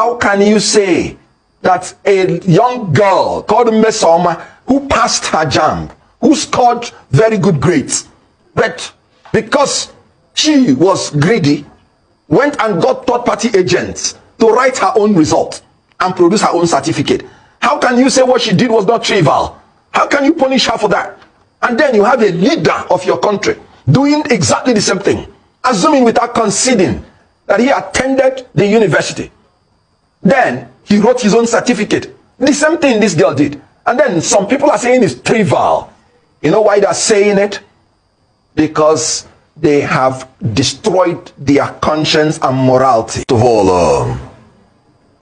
How can you say that a young girl called Mesoma, who passed her JAMB, who scored very good grades, but because she was greedy, went and got third-party agents to write her own result and produce her own certificate? How can you say what she did was not trivial? How can you punish her for that? And then you have a leader of your country doing exactly the same thing, assuming without conceding that he attended the university. Then he wrote his own certificate. The same thing this girl did. And then some people are saying it's trivial. You know why they're saying it? Because they have destroyed their conscience and morality. First of all,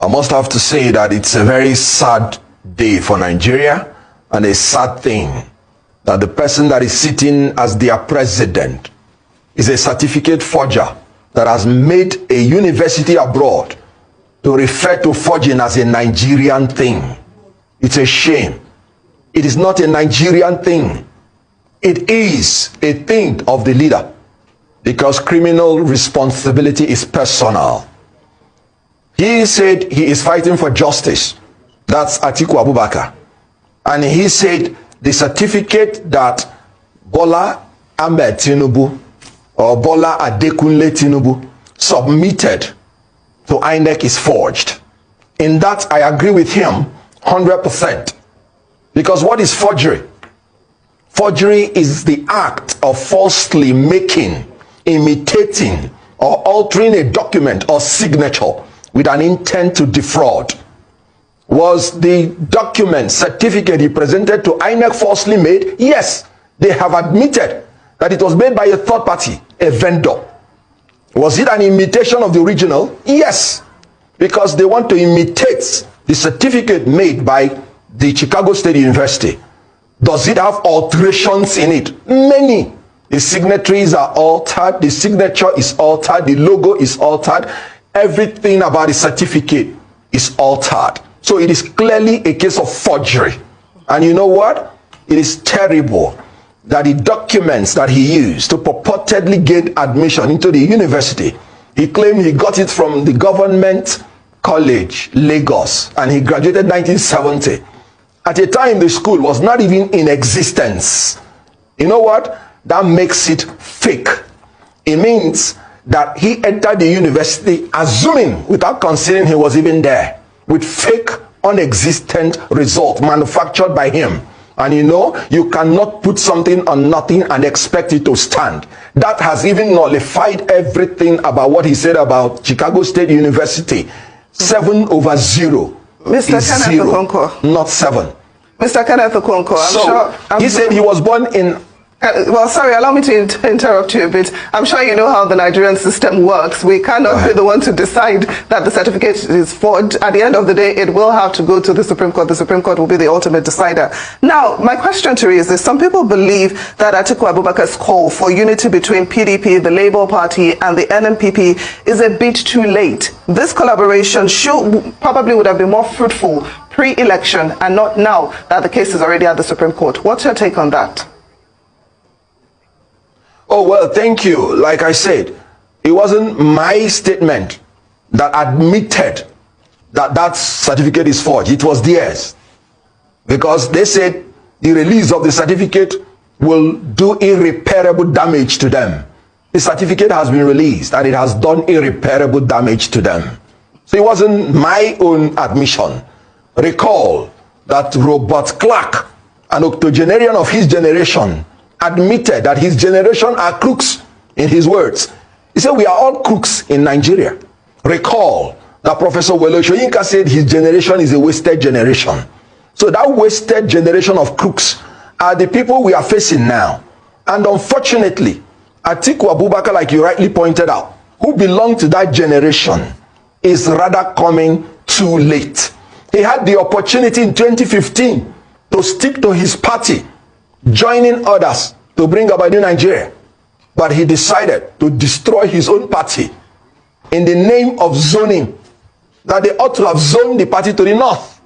I must have to say that it's a very sad day for Nigeria, and a sad thing that the person that is sitting as their president is a certificate forger that has made a university abroad to refer to forging as a Nigerian thing. It's a shame. It is not a Nigerian thing. It is a thing of the leader, because criminal responsibility is personal. He said he is fighting for justice. That's Atiku Abubakar. And he said the certificate that Bola Ahmed Tinubu or Bola Adekunle Tinubu submitted to INEC is forged. In that, I agree with him 100%. Because what is forgery? Forgery is the act of falsely making, imitating, or altering a document or signature with an intent to defraud. Was the document, certificate he presented to INEC falsely made? Yes, they have admitted that it was made by a third party, a vendor. Was it an imitation of the original? Yes, because they want to imitate the certificate made by the Chicago State University. Does it have alterations in it? Many. The signatories are altered, the signature is altered, the logo is altered, everything about the certificate is altered. So it is clearly a case of forgery. And you know what? It is terrible that the documents that he used to purportedly gain admission into the university, he claimed he got it from the government college, Lagos, and he graduated 1970. At a time the school was not even in existence. You know what? That makes it fake. It means that he entered the university assuming, without considering he was even there, with fake, unexistent result manufactured by him. And you know, you cannot put something on nothing and expect it to stand. That has even nullified everything about what he said about Chicago State University. 7/0 Mr. is Kenneth 0, Okonkwo. not 7. Mr. Kenneth Okonkwo, he said he was born in... well, sorry, allow me to interrupt you a bit. I'm sure you know how the Nigerian system works. We cannot be the one to decide that the certificate is forged. At the end of the day, it will have to go to the Supreme Court. The Supreme Court will be the ultimate decider. Now, my question to you is this. Some people believe that Atiku Abubakar's call for unity between PDP, the Labour Party, and the NNPP is a bit too late. This collaboration probably would have been more fruitful pre-election and not now that the case is already at the Supreme Court. What's your take on that? Oh, well, thank you. Like I said, it wasn't my statement that admitted that that certificate is forged. It was theirs. Because they said the release of the certificate will do irreparable damage to them. The certificate has been released and it has done irreparable damage to them. So it wasn't my own admission. Recall that Robert Clark, an octogenarian of his generation, admitted that his generation are crooks, in his words. He said, we are all crooks in Nigeria. Recall that Professor Wole Soyinka said his generation is a wasted generation. So that wasted generation of crooks are the people we are facing now. And unfortunately, Atiku Abubakar, like you rightly pointed out, who belonged to that generation, is rather coming too late. He had the opportunity in 2015 to stick to his party, joining others to bring about new Nigeria. But he decided to destroy his own party in the name of zoning, that they ought to have zoned the party to the north.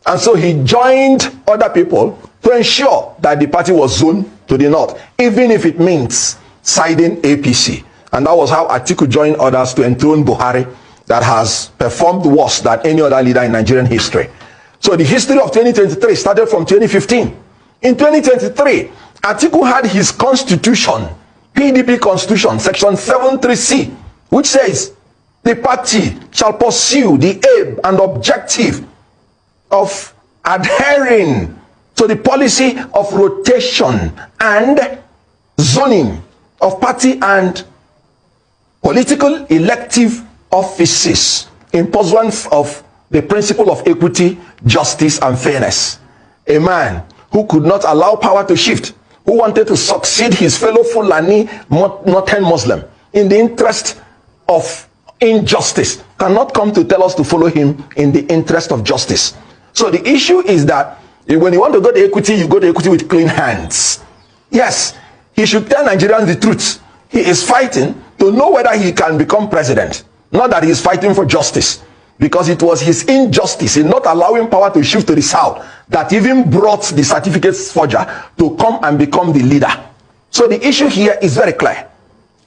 And so he joined other people to ensure that the party was zoned to the north, even if it means siding APC. And that was how Atiku joined others to enthrone Buhari. that has performed worse than any other leader in Nigerian history. So the history of 2023 started from 2015. In 2023, Atiku had his constitution, PDP constitution, section 73C, which says the party shall pursue the aim and objective of adhering to the policy of rotation and zoning of party and political elective offices in pursuance of the principle of equity, justice, and fairness. A man who could not allow power to shift, who wanted to succeed his fellow Fulani Northern Muslim in the interest of injustice, cannot come to tell us to follow him in the interest of justice. So the issue is that when you want to go to equity, you go to equity with clean hands. Yes, he should tell Nigerians the truth. He is fighting to know whether he can become president, not that he is fighting for justice, because it was his injustice in not allowing power to shift to the south that even brought the certificate forger to come and become the leader. So the issue here is very clear.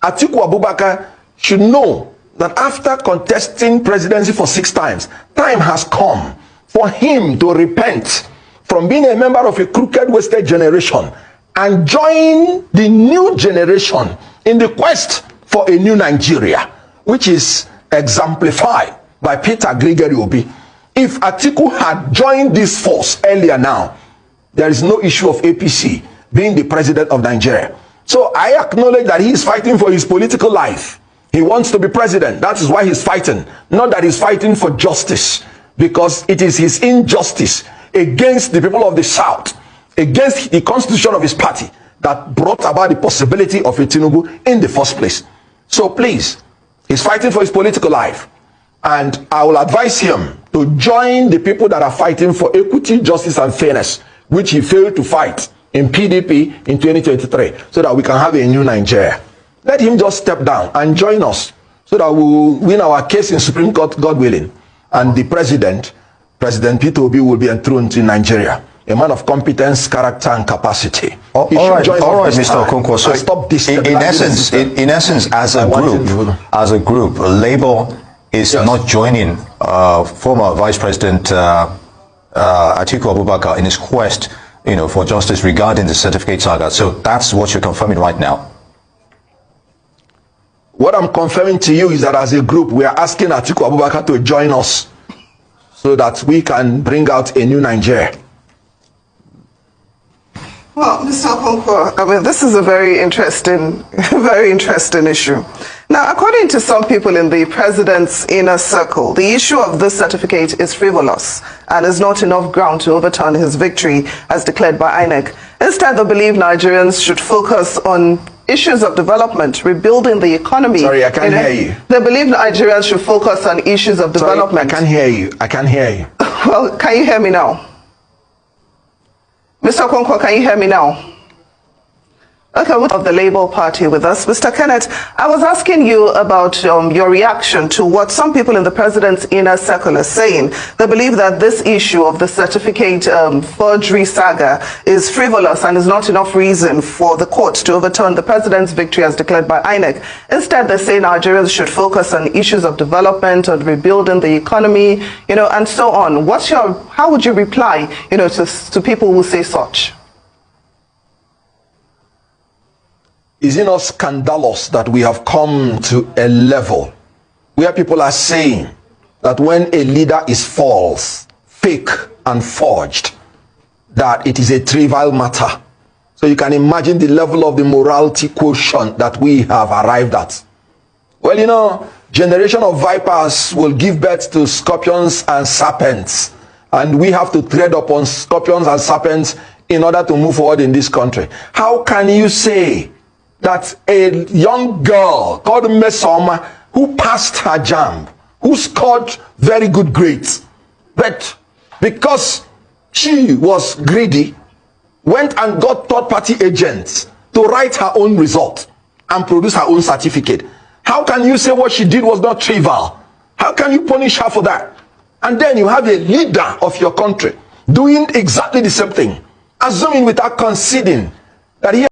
Atiku Abubakar should know that after contesting presidency for 6 times, time has come for him to repent from being a member of a crooked, wasted generation and join the new generation in the quest for a new Nigeria, which is exemplified by Peter Gregory Obi. If Atiku had joined this force earlier now, there is no issue of APC being the president of Nigeria. So I acknowledge that he is fighting for his political life. He wants to be president. That is why he's fighting. Not that he's fighting for justice, because it is his injustice against the people of the South, against the constitution of his party, that brought about the possibility of a Tinubu in the first place. So please, he's fighting for his political life. And I will advise him to join the people that are fighting for equity, justice, and fairness, which he failed to fight in PDP in 2023, so that we can have a new Nigeria. Let him just step down and join us, so that we will win our case in Supreme Court, God willing. And the president, President Peter Obi, will be enthroned in Nigeria. A man of competence, character, and capacity. All right, Mr. Okonkwo. So stop this. In essence, as a group, Labour is not joining former Vice President Atiku Abubakar in his quest, for justice regarding the certificate saga. So that's what you're confirming right now. What I'm confirming to you is that as a group, we are asking Atiku Abubakar to join us so that we can bring out a new Nigeria. Well, Mr. Okonkwo, I mean, this is a very interesting issue. Now, according to some people in the president's inner circle, the issue of this certificate is frivolous and is not enough ground to overturn his victory as declared by INEC. Instead, they believe Nigerians should focus on issues of development, rebuilding the economy. Sorry, I can't hear you. They believe Nigerians should focus on issues of development. I can't hear you. I can't hear you. Well, can you hear me now? Mr. Okonkwo, can you hear me now? Okay, of the Labour Party with us. Mr. Kenneth, I was asking you about your reaction to what some people in the president's inner circle are saying. They believe that this issue of the certificate forgery saga is frivolous and is not enough reason for the court to overturn the president's victory as declared by INEC. Instead, they say Nigerians should focus on issues of development, on rebuilding the economy, and so on. How would you reply, to people who say such? Is it not scandalous that we have come to a level where people are saying that when a leader is false, fake, and forged, that it is a trivial matter? So you can imagine the level of the morality quotient that we have arrived at. Well, generation of vipers will give birth to scorpions and serpents, and we have to tread upon scorpions and serpents in order to move forward in this country. How can you say that a young girl called Mesoma, who passed her JAMB, who scored very good grades, but because she was greedy, went and got third-party agents to write her own result and produce her own certificate? How can you say what she did was not trivial? How can you punish her for that? And then you have a leader of your country doing exactly the same thing, assuming without conceding that he